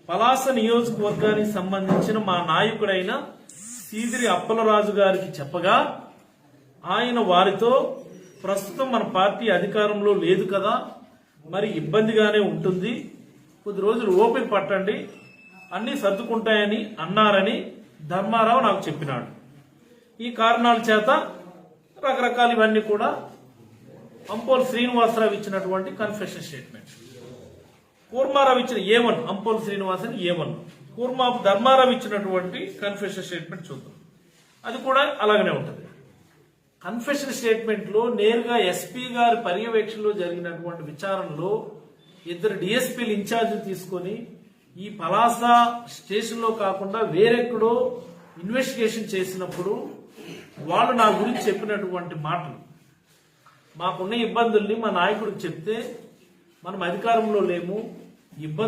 పలాస నియోజకవర్గానికి సంబంధించిన మా నాయకుడైన సీదిరి అప్పలరాజు గారికి చెప్పగా ఆయన వారితో ప్రస్తుతం మన పార్టీ అధికారంలో లేదు కదా, మరి ఇబ్బందిగానే ఉంటుంది, కొద్ది రోజులు ఓపిక పట్టండి, అన్నీ సర్దుకుంటాయని అన్నారని ధర్మారావు నాకు చెప్పినాడు. ఈ కారణాల చేత రకరకాల ఇవన్నీ కూడా అంపోల్ శ్రీనివాసరావు ఇచ్చినటువంటి కన్ఫెషన్ స్టేట్మెంట్, కూర్మారావు ఇచ్చిన ఏమన్, అంపోల్ శ్రీనివాస్ అని ఏమన్, కూర్మాపు ధర్మారావు ఇచ్చినటువంటి కన్ఫెషన్ స్టేట్మెంట్ చూద్దాం. అది కూడా అలాగనే ఉంటుంది. కన్ఫెషన్ స్టేట్మెంట్ లో నేరుగా ఎస్పీ గారి పర్యవేక్షణలో జరిగినటువంటి విచారణలో ఇద్దరు డిఎస్పీలు ఇన్ఛార్జ్ తీసుకొని ఈ పలాస స్టేషన్ లో కాకుండా వేరెక్కడో ఇన్వెస్టిగేషన్ చేసినప్పుడు వాళ్ళు నా గురించి చెప్పినటువంటి మాటలు, మాకున్న ఇబ్బందుల్ని మా నాయకుడికి చెప్తే మనం అధికారంలో లేము, ఇబ్బంది